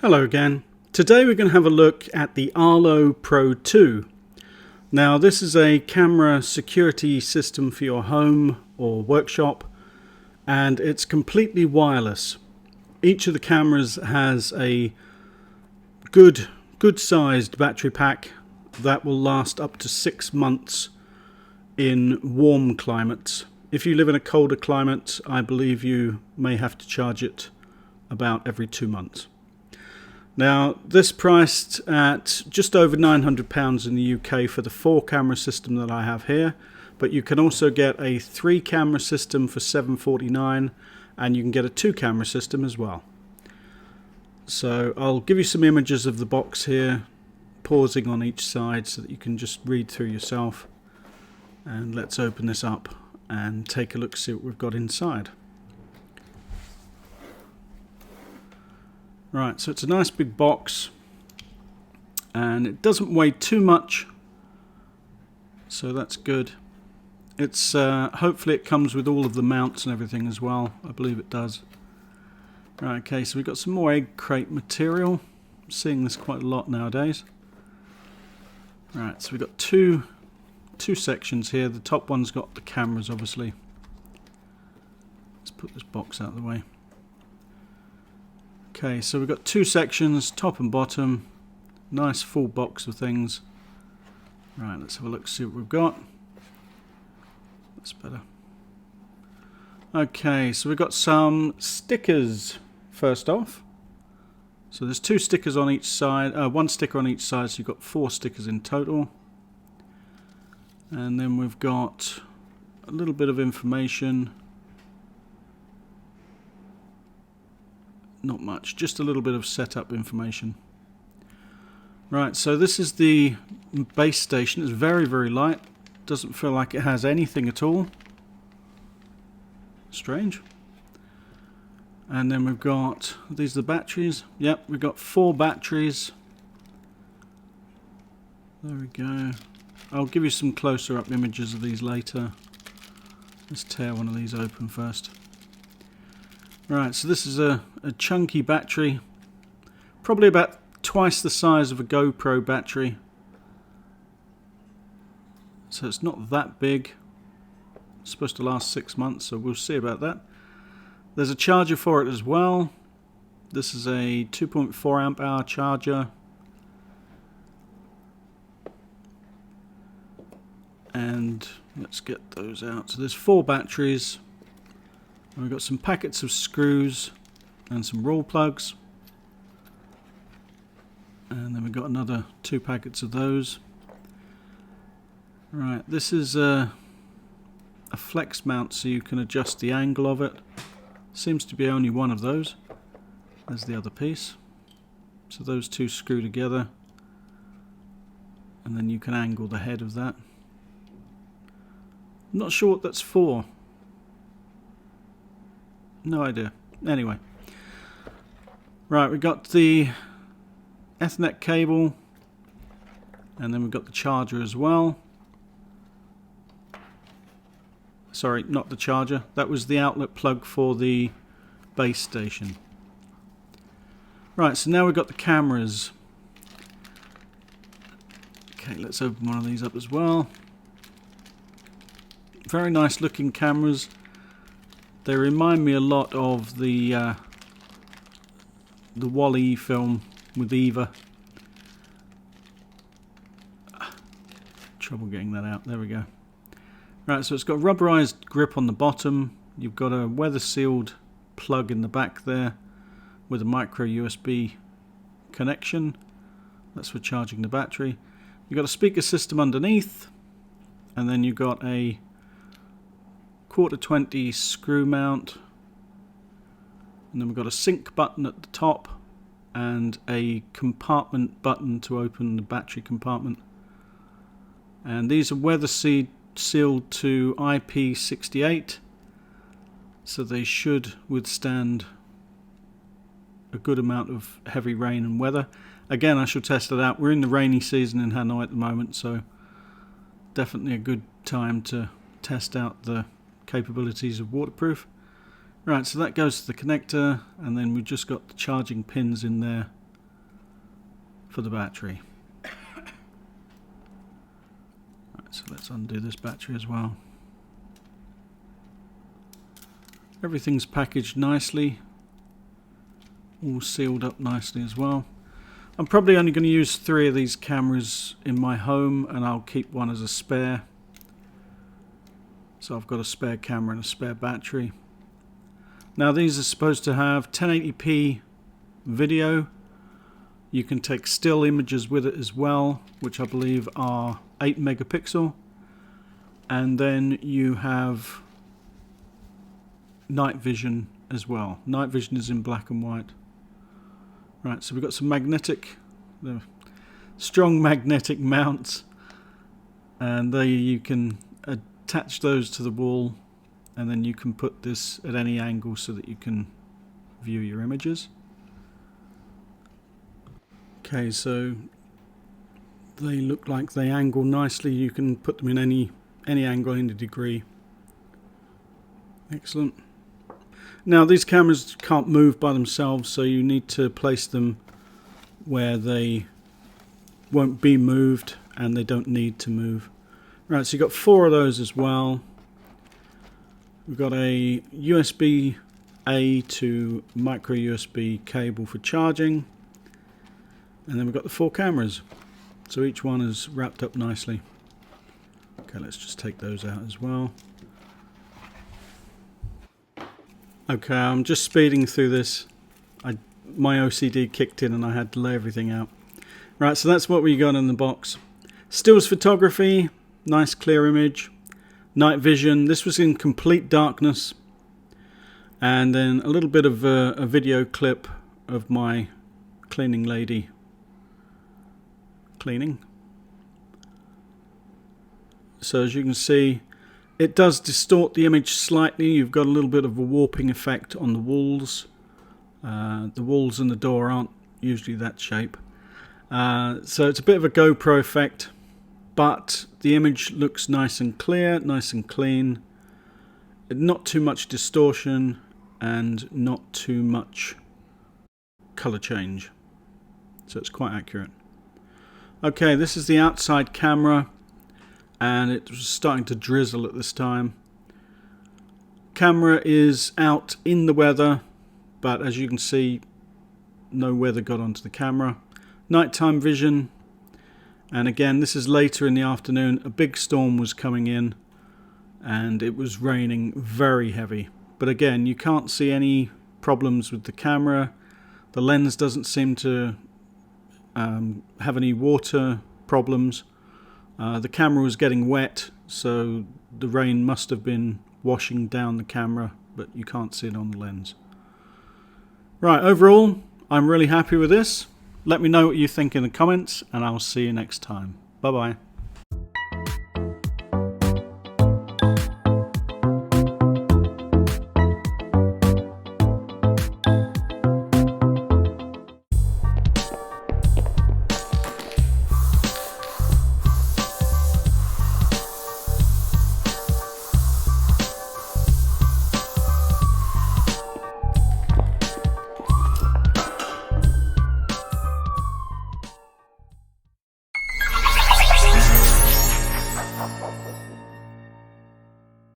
Hello again. Today we're going to have a look at the Arlo Pro 2. Now this is a camera security system for your home or workshop, and it's completely wireless. Each of the cameras has a good sized battery pack that will last up to 6 months in warm climates. If you live in a colder climate, I believe you may have to charge it about every 2 months. Now, this priced at just over £900 in the UK for the 4-camera system that I have here, but you can also get a 3-camera system for £749, and you can get a 2-camera system as well. So I'll give you some images of the box here, pausing on each side so that you can just read through yourself. And let's open this up and take a look, see what we've got inside. Right, so it's a nice big box, and it doesn't weigh too much, so that's good. It's hopefully it comes with all of the mounts and everything as well. I believe it does. Right, okay, so we've got some more egg crate material. I'm seeing this quite a lot nowadays. Right, so we've got two sections here. The top one's got the cameras, obviously. Let's put this box out of the way. Okay, so we've got 2 sections, top and bottom. Nice full box of things. Right, let's have a look, see what we've got. That's better. Okay, so we've got some stickers first off. So there's 2 stickers on each side, 1 sticker on each side, so you've got 4 stickers in total. And then we've got a little bit of information. Not much, just a little bit of setup information. Right, so this is the base station. It's very, very light. Doesn't feel like it has anything at all. Strange. And then we've got, these are the batteries. Yep, we've got 4 batteries. There we go. I'll give you some closer up images of these later. Let's tear one of these open first. Right, so this is a chunky battery, probably about twice the size of a GoPro battery. So it's not that big. It's supposed to last 6 months, so we'll see about that. There's a charger for it as well. This is a 2.4 amp hour charger. And let's get those out. So there's 4 batteries. And we've got some packets of screws and some raw plugs. And then we've got another 2 packets of those. Right, this is a flex mount, so you can adjust the angle of it. Seems to be only one of those. There's the other piece. So those 2 screw together. And then you can angle the head of that. I'm not sure what that's for. No idea. Anyway. Right, we've got the Ethernet cable. And then we've got the charger as well. Sorry, not the charger. That was the outlet plug for the base station. Right, so now we've got the cameras. Okay, let's open one of these up as well. Very nice looking cameras. They remind me a lot of the Wall-E film with Eva. Trouble getting that out. There we go. Right, so it's got rubberized grip on the bottom. You've got a weather-sealed plug in the back there with a micro USB connection. That's for charging the battery. You've got a speaker system underneath, and then you've got a 1/4-20 screw mount, and then we've got a sync button at the top and a compartment button to open the battery compartment. And these are weather sealed to IP68, so they should withstand a good amount of heavy rain and weather. Again, I shall test it out. We're in the rainy season in Hanoi at the moment, so definitely a good time to test out the capabilities of waterproof. Right, so that goes to the connector, and then we've just got the charging pins in there for the battery. Right, so let's undo this battery as well. Everything's packaged nicely, all sealed up nicely as well. I'm probably only going to use 3 of these cameras in my home, and I'll keep one as a spare. So I've got a spare camera and a spare battery. Now these are supposed to have 1080p video. You can take still images with it as well, which I believe are 8 megapixel. And then you have Nightvision as well. Nightvision is in black and white. Right, so we've got some strong magnetic mounts, and there you can attach those to the wall, and then you can put this at any angle so that you can view your images. Okay, so they look like they angle nicely. You can put them in any angle, any degree. Excellent. Now these cameras can't move by themselves, so you need to place them where they won't be moved and they don't need to move. Right, so you've got 4 of those as well. We've got a USB-A to micro USB cable for charging, and then we've got the 4 cameras. So each one is wrapped up nicely. Okay, let's just take those out as well. Okay, I'm just speeding through this. My OCD kicked in and I had to lay everything out. Right, so that's what we got in the box. Stills photography, nice clear image. Night vision, this was in complete darkness. And then a little bit of a video clip of my cleaning lady cleaning. So as you can see, it does distort the image slightly. You've got a little bit of a warping effect on the walls. The walls and the door aren't usually that shape. So it's a bit of a GoPro effect, but the image looks nice and clear, nice and clean. Not too much distortion and not too much color change. So it's quite accurate. Okay, this is the outside camera, and it was starting to drizzle at this time. Camera is out in the weather, but as you can see, no weather got onto the camera. Nighttime vision, and again, this is later in the afternoon. A big storm was coming in, and it was raining very heavy. But again, you can't see any problems with the camera. The lens doesn't seem to have any water problems. The camera was getting wet, so the rain must have been washing down the camera, but you can't see it on the lens. Right, overall, I'm really happy with this. Let me know what you think in the comments, and I'll see you next time. Bye bye.